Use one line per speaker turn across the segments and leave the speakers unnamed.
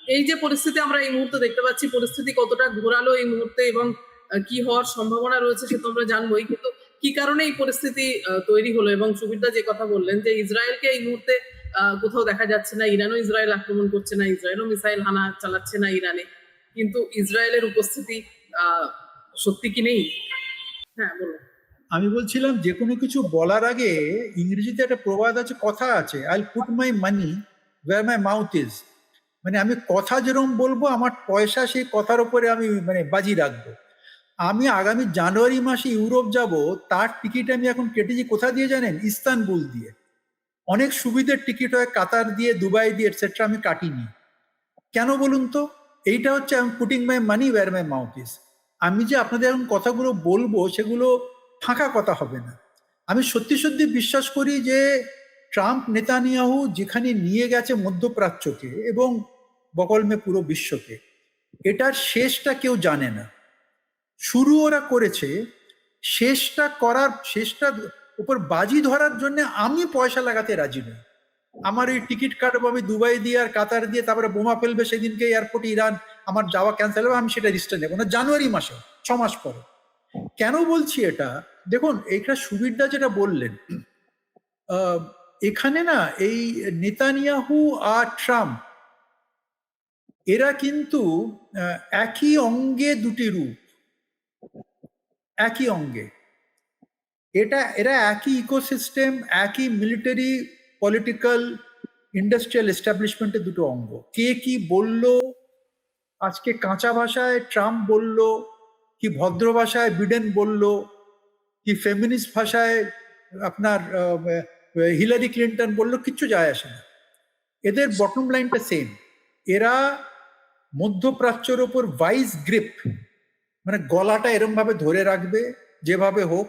এই যে পরিস্থিতি আমরা এই মুহূর্তে দেখতে পাচ্ছি, পরিস্থিতি কতটা ঘোরালো এই মুহূর্তে এবং কি হওয়ার সম্ভাবনা রয়েছে সে তো আমরা জানবোই, কিন্তু কি কারণে এই পরিস্থিতি তৈরি হলো? এবং সুবিধা যে কথা বললেন যে ইসরায়েলকে এই মুহূর্তে কোথাও দেখা যাচ্ছে না, ইরানও ইসরায়েল আক্রমণ করছে না, ইসরায়েলও মিসাইল হানা চালাচ্ছে না ইরানে, কিন্তু ইসরায়েলের উপস্থিতি সত্যি কি নেই? হ্যাঁ, বলুন।
আমি বলছিলাম যে কোনো কিছু বলার আগে ইংরেজিতে একটা প্রবাদ আছে, কথা আছে, I put my money where my mouth is. মানে আমি কথা যেরকম বলবো, আমার পয়সা সেই কথার উপরে আমি মানে বাজি রাখবো। আমি আগামী জানুয়ারি মাসে ইউরোপ যাব, তার টিকিট আমি এখন কেটেছি কোথা দিয়ে জানেন? ইস্তানবুল দিয়ে। অনেক সুবিধের টিকিট হয় কাতার দিয়ে, দুবাই দিয়ে, এটসেট্রা, আমি কাটিনি। কেন বলুন তো? এইটা হচ্ছে আমি putting my money where my mouth is. আমি যে আপনাদের এখন কথাগুলো বলবো সেগুলো ফাঁকা কথা হবে না। আমি সত্যি সত্যি বিশ্বাস করি যে ট্রাম্প নেতানিয়াহু যেখানে নিয়ে গেছে মধ্যপ্রাচ্যকে এবং বকলমে পুরো বিশ্বকে, এটার শেষটা কেউ জানে না। শুরু ওরা করেছে, শেষটা উপর বাজি ধরার জন্য আমি পয়সা লাগাতে রাজি নই। আমার এই টিকিট কাটবো আমি দুবাই দিয়ে আর কাতার দিয়ে, তারপরে বোমা ফেলবে সেদিনকে এয়ারপোর্টে ইরান, আমার যাওয়া ক্যান্সেল হবে, আমি সেটা রিস্কটা নেবো না জানুয়ারি মাসে, 6 মাস পরে। কেন বলছি এটা? দেখুন, এইটা সুবিধা যেটা বললেন, এখানে না এই নেতানিয়াহু আর ট্রাম্প, এরা কিন্তু একই অঙ্গে দুটি রূপ, একই অঙ্গে। এরা একই ইকোসিস্টেম, একই মিলিটারি, পলিটিক্যাল, ইন্ডাস্ট্রিয়াল এস্টাবলিশমেন্টের দুটো অঙ্গ। কে কি বলল আজকে কাঁচা ভাষায় ট্রাম্প বলল, কি ভদ্র ভাষায় বিডেন বলল, কি ফেমিনিস্ট ভাষায় আপনার হিলারি ক্লিন্টন বলল, কিচ্ছু যায় আসে না। এদের বটম লাইনটা সেম। এরা মধ্যপ্রাচ্যের ওপর ভাইস গ্রিপ, মানে গলাটা এরম ভাবে ধরে রাখবে যেভাবে হোক,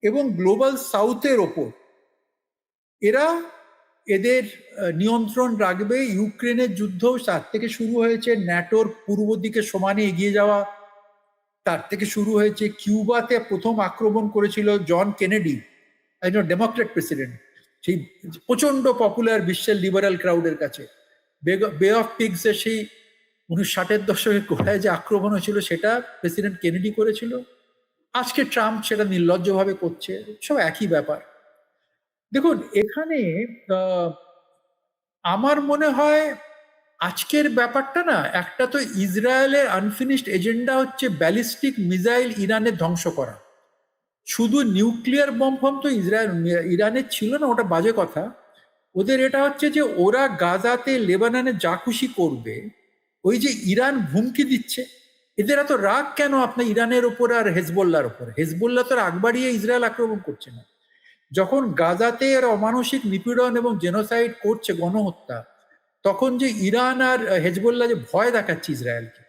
এবং গ্লোবাল সাউথের ওপর এরা এদের নিয়ন্ত্রণ রাখবে। ইউক্রেনের যুদ্ধ তার থেকে শুরু হয়েছে, ন্যাটোর পূর্ব দিকে সমানে এগিয়ে যাওয়া তার থেকে শুরু হয়েছে, কিউবাতে প্রথম আক্রমণ করেছিল জন কেনেডি, একজন ডেমোক্রেট প্রেসিডেন্ট, সেই প্রচন্ড পপুলার বিশ্বের লিবারাল ক্রাউডের কাছে। বে অফ পিগসের সেই 1960-এর দশকের গোড়ায় যে আক্রমণ হয়েছিল সেটা প্রেসিডেন্ট কেনেডি করেছিল। আজকে ট্রাম্প সেটা নির্লজ্জভাবে করছে, সব একই ব্যাপার। দেখুন, এখানে আমার মনে হয় আজকের ব্যাপারটা না, একটা তো ইসরায়েলের আনফিনিশড এজেন্ডা হচ্ছে ব্যালিস্টিক মিসাইল ইরানের ধ্বংস করা। শুধু নিউক্লিয়ার বম তো ইরানের ছিল না, ওটা বাজে কথা। ওদের এটা হচ্ছে যে ওরা গাজাতে, লেবাননে যা খুশি করবে। ওই যে ইরান হুমকি দিচ্ছে, এদের এত রাগ কেন আপনার ইরানের ওপর আর হেজবোল্লার ওপর? হেজবোল্লা তো রাগ বাড়িয়ে ইসরায়েল আক্রমণ করছে না। যখন গাজাতে এর অমানসিক নিপীড়ন এবং জেনোসাইড করছে, গণহত্যা, তখন যে ইরান আর হেজবোল্লা যে ভয় দেখাচ্ছে ইসরায়েলকে,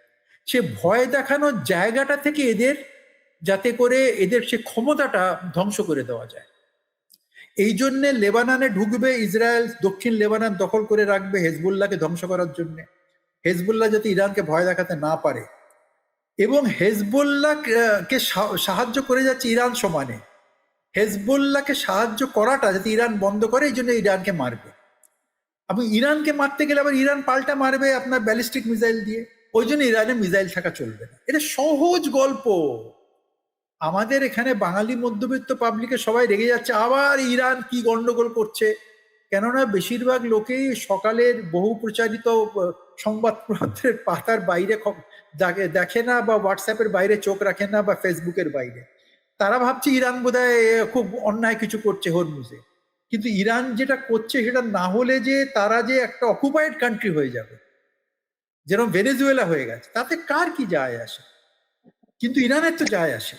সে ভয় দেখানোর জায়গাটা থেকে এদের, যাতে করে এদের সে ক্ষমতাটা ধ্বংস করে দেওয়া যায়। এই জন্যে লেবাননে ঢুকবে ইসরায়েল, দক্ষিণ লেবানন দখল করে রাখবে হেজবুল্লাহকে ধ্বংস করার জন্য, হেজবুল্লাহ যাতে ইরানকে ভয় দেখাতে না পারে। এবং হেজবুল্লাহকে সাহায্য করে যাচ্ছে ইরান সমানে। হেজবুল্লাহকে সাহায্য করাটা যাতে ইরান বন্ধ করে, এই জন্য ইরানকে মারবে। আপনি ইরানকে মারতে গেলে আবার ইরান পাল্টা মারবে আপনার ব্যালিস্টিক মিসাইল দিয়ে, ওই জন্য ইরানের মিসাইল থাকা চলবে না। এটা সহজ গল্প। আমাদের এখানে বাঙালি মধ্যবিত্ত পাবলিকে সবাই রেগে যাচ্ছে, আবার ইরান কি গন্ডগোল করছে। কেননা বেশিরভাগ লোকেই সকালের বহু প্রচারিত সংবাদপত্রের পাতার বাইরে দেখে না, বা হোয়াটসঅ্যাপের বাইরে চোখ রাখে না, বা ফেসবুকের বাইরে। তারা ভাবছে ইরান বোধহয় খুব অন্যায় কিছু করছে হরমুজে। কিন্তু ইরান যেটা করছে সেটা না হলে যে তারা যে একটা অকুপাইড কান্ট্রি হয়ে যাবে, যেরকম ভেনেজুয়েলা হয়ে গেছে, তাতে কার কি যায় আসে? কিন্তু ইরানের তো যায় আসে।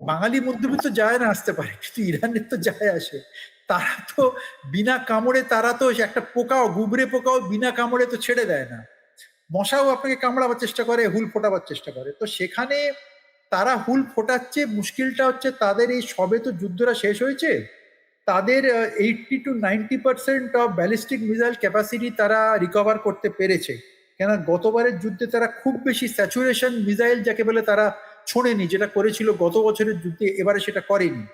বাঙালি মধ্যবিত্ত যায় না আসতে পারে, কিন্তু ইরানের তো যায় আসে। তারা তো বিনা কামড়ে, তারা তো একটা পোকাও, গুবরে পোকাও বিনা কামড়ে তো ছেড়ে দেয় না। মশাও আপনাকে কামড়াবার চেষ্টা করে, হুল ফোটাবার চেষ্টা করে। তো সেখানে তারা হুল ফোটাচ্ছে। মুশকিলটা হচ্ছে তাদের এই সবে তো যুদ্ধটা শেষ হয়েছে, তাদের 80-90% অফ ব্যালিস্টিক মিসাইল ক্যাপাসিটি তারা রিকভার করতে পেরেছে। কেন গতবারের যুদ্ধে তারা খুব বেশি স্যাচুরেশন মিসাইল যাকে বলে তারা ছোড়েনি, যেটা করেছিল গত বছরের যুদ্ধে, এবারে সেটা করেনি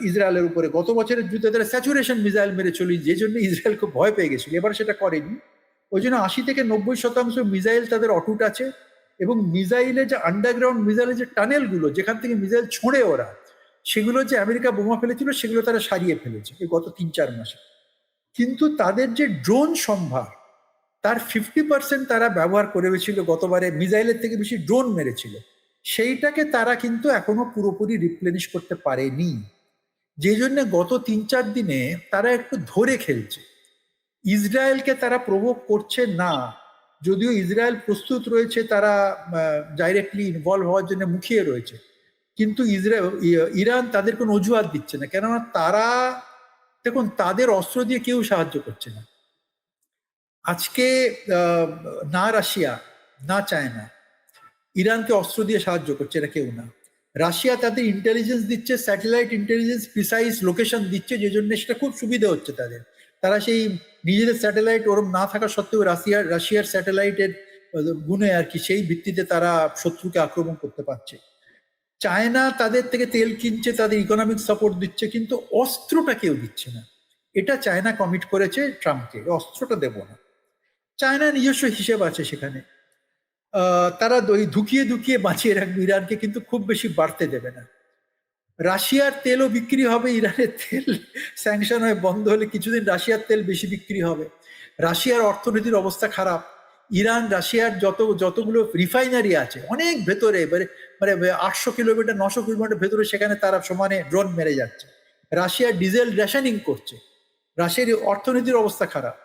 ইসরায়েলের উপরে। গত বছরের যুদ্ধে তারা স্যাচুরেশন মিসাইল মেরে চলি, যে জন্য ইসরায়েল খুব ভয় পেয়ে গেছিল, এবারে সেটা করেনি। ওই জন্য 80 থেকে 90% মিসাইল তাদের অটুট আছে, এবং মিসাইলে যে আন্ডারগ্রাউন্ড মিসাইলের যে টানেলগুলো যেখান থেকে মিসাইল ছোঁড়ে ওরা, সেগুলো যে আমেরিকা বোমা ফেলেছিল সেগুলো তারা সারিয়ে ফেলেছে এই গত 3-4 মাসে। কিন্তু তাদের যে ড্রোন সম্ভার, তার 50% তারা ব্যবহার করেছিল গতবারে, মিসাইলের থেকে বেশি ড্রোন মেরেছিল, সেইটাকে তারা কিন্তু এখনো পুরোপুরি রিপ্লেনিশ করতে পারেনি। যে জন্য গত 3-4 দিনে তারা একটু ধরে খেলছে, ইসরায়েলকে তারা প্রভোগ করছে না। যদিও ইসরায়েল প্রস্তুত রয়েছে, তারা ডাইরেক্টলি ইনভলভ হওয়ার জন্য মুখিয়ে রয়েছে, কিন্তু ইরান তাদের কোনো অজুহাত দিচ্ছে না, কেননা তারা দেখুন তাদের অস্ত্র দিয়ে কেউ সাহায্য করছে না আজকে। না রাশিয়া না চায়না ইরানকে অস্ত্র দিয়ে সাহায্য করছে, এটা কেউ না। রাশিয়া তাদের ইন্টেলিজেন্স দিচ্ছে, স্যাটেলাইট ইন্টেলিজেন্স, প্রিসাইজ লোকেশন দিচ্ছে, যে জন্য সেটা খুব সুবিধা হচ্ছে তাদের। তারা সেই নিজেদের স্যাটেলাইট ওরম না থাকা সত্ত্বেও রাশিয়ার স্যাটেলাইটের গুণে আর কি, সেই ভিত্তিতে তারা শত্রুকে আক্রমণ করতে পারছে। চায়না তাদের থেকে তেল কিনছে, তাদের ইকোনমিক সাপোর্ট দিচ্ছে, কিন্তু অস্ত্রটা কেউ দিচ্ছে না। এটা চায়না কমিট করেছে ট্রাম্পকে, অস্ত্রটা দেব না। চায়না নিজস্ব হিসেব আছে সেখানে, তারা ধুকিয়ে ধুকিয়ে বাঁচিয়ে রাখবে ইরানকে, কিন্তু খুব বেশি বাড়তে দেবে না। রাশিয়ার তেলও বিক্রি হবে, ইরানের তেল স্যাংশন হয়ে বন্ধ হলে কিছুদিন রাশিয়ার তেল বেশি বিক্রি হবে। রাশিয়ার অর্থনীতির অবস্থা খারাপ। ইরান রাশিয়ার যতগুলো রিফাইনারি আছে অনেক ভেতরে, মানে 800 কিলোমিটার 900 কিলোমিটার ভেতরে, সেখানে তারা সমানে ড্রোন মেরে যাচ্ছে। রাশিয়ার ডিজেল রেশনিং করছে। রাশিয়ার অর্থনীতির অবস্থা খারাপ।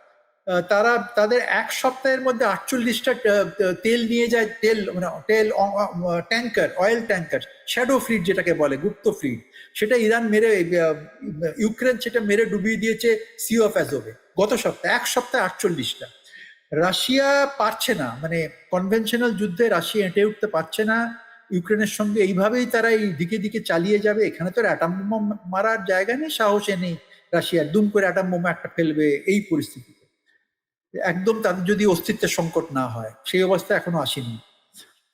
তারা তাদের এক সপ্তাহের মধ্যে 48টা তেল নিয়ে যায়, তেল tanker, oil tanker, shadow fleet যেটাকে বলে, গুপ্ত ফ্লিট, সেটা ইরান মেরে, ইউক্রেন সেটা মেরে ডুবিয়ে দিয়েছে সি অফ অ্যাজোভে গত সপ্তাহে। এক সপ্তাহে 48টা। রাশিয়া পারছে না, মানে কনভেনশনাল যুদ্ধে রাশিয়া এঁটে উঠতে পারছে না ইউক্রেনের সঙ্গে। এইভাবেই তারা এই দিকে দিকে চালিয়ে যাবে। এখানে তো অ্যাটম বোমা মারার জায়গা নেই, সাহসে নেই রাশিয়ার, দুম করে অ্যাটম বোমা একটা ফেলবে এই পরিস্থিতিতে, একদম তাদের যদি অস্তিত্বের সংকট না হয়, সেই অবস্থা এখনো আসেনি।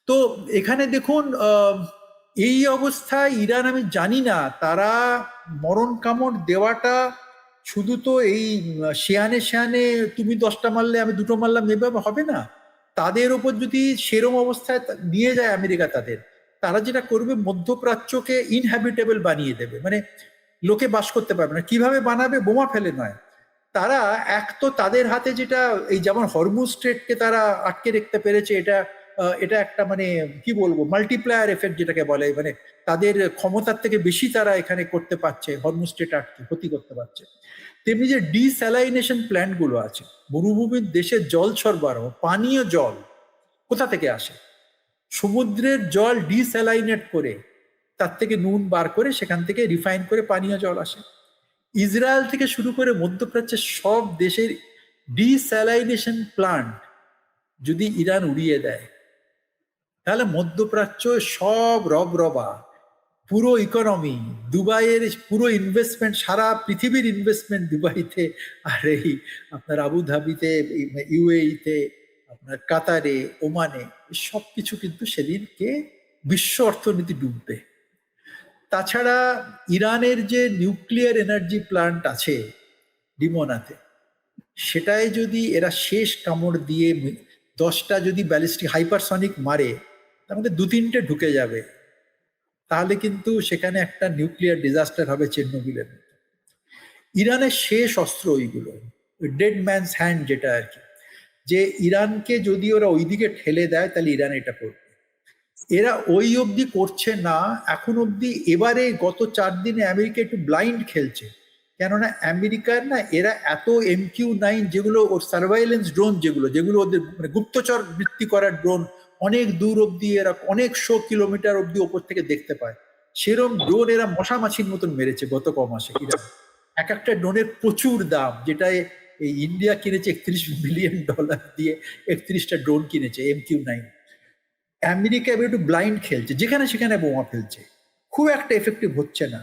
তো এখানে দেখুন, এই অবস্থায় ইরান, আমি জানি না তারা মরণ কামড় দেওয়াটা শুধু তো এই শেয়ানে শেয়ানে তুমি 10টা মারলে আমি 2টো মারলাম এভাবে হবে না। তাদের ওপর যদি সেরম অবস্থায় নিয়ে যায় আমেরিকা, তারা যেটা করবে মধ্যপ্রাচ্যকে ইনহ্যাবিটেবল বানিয়ে দেবে, মানে লোকে বাস করতে পারবে না। কিভাবে বানাবে? বোমা ফেলে নয়। তারা এক তো তাদের হাতে যেটা, এই যেমন হরমুজ স্ট্রেটকে তারা আটকে রাখতে পেরেছে, এটা একটা মানে কি বলবো, মাল্টিপ্লায়ার এফেক্ট যেটাকে বলে, মানে তাদের ক্ষমতার থেকে বেশি তারা এখানে করতে পারছে, হরমুজ স্ট্রেট আটকে ক্ষতি করতে পারছে। তেমনি যে ডিস্যালাইনেশন প্ল্যান্ট গুলো আছে, মরুভূমির দেশে জল সরবরাহ, পানীয় জল কোথা থেকে আসে? সমুদ্রের জল ডিস্যালাইনেট করে তার থেকে নুন বার করে সেখান থেকে রিফাইন করে পানীয় জল আসে। ইসরায়েল থেকে শুরু করে মধ্যপ্রাচ্যের সব দেশের ডিস্যালাইনেশন প্লান্ট যদি ইরান উড়িয়ে দেয়, তাহলে মধ্যপ্রাচ্য সব রবরবা, পুরো ইকোনমি, দুবাইয়ের পুরো ইনভেস্টমেন্ট, সারা পৃথিবীর ইনভেস্টমেন্ট দুবাইতে, আর এই আপনার আবুধাবিতে, ইউএইতে, আপনার কাতারে, ওমানে, সব কিছু কিন্তু সেদিনকে বিশ্ব অর্থনীতি ডুববে। তাছাড়া ইরানের যে নিউক্লিয়ার এনার্জি প্ল্যান্ট আছে ডিমোনাতে, সেটাই যদি এরা শেষ কামড় দিয়ে 10টা যদি ব্যালিস্টিক হাইপারসনিক মারে, তার মধ্যে 2-3টে ঢুকে যাবে, তাহলে কিন্তু সেখানে একটা নিউক্লিয়ার ডিজাস্টার হবে চেরনোবিলের মতো। ইরানের শেষ অস্ত্র ওইগুলো, ডেড ম্যানস হ্যান্ড যেটা আর কি, যে ইরানকে যদি ওরা ওইদিকে ঠেলে দেয় তাহলে ইরান এটা করবে। এরা ওই অবধি করছে না এখন অবধি। এবারে গত 4 দিনে আমেরিকা একটু ব্লাইন্ড খেলছে, কেননা আমেরিকার না এরা এত MQ-9 যেগুলো ওর সার্ভাইলেন্স ড্রোন, যেগুলো ওদের মানে গুপ্তচর বৃত্তি করার ড্রোন, অনেক দূর অবধি এরা অনেক 100 কিলোমিটার অবধি ওপর থেকে দেখতে পায়, সেরকম ড্রোন এরা মশামাছির মতন মেরেছে গত কমাসে ইরান। এক একটা ড্রোনের প্রচুর দাম, যেটা এই ইন্ডিয়া কিনেছে $31 বিলিয়ন দিয়ে, 31টা ড্রোন কিনেছে MQ-9। আমেরিকা এবার একটু ব্লাইন্ড খেলছে, যেখানে সেখানে বোমা ফেলছে, খুব একটা এফেক্টিভ হচ্ছে না।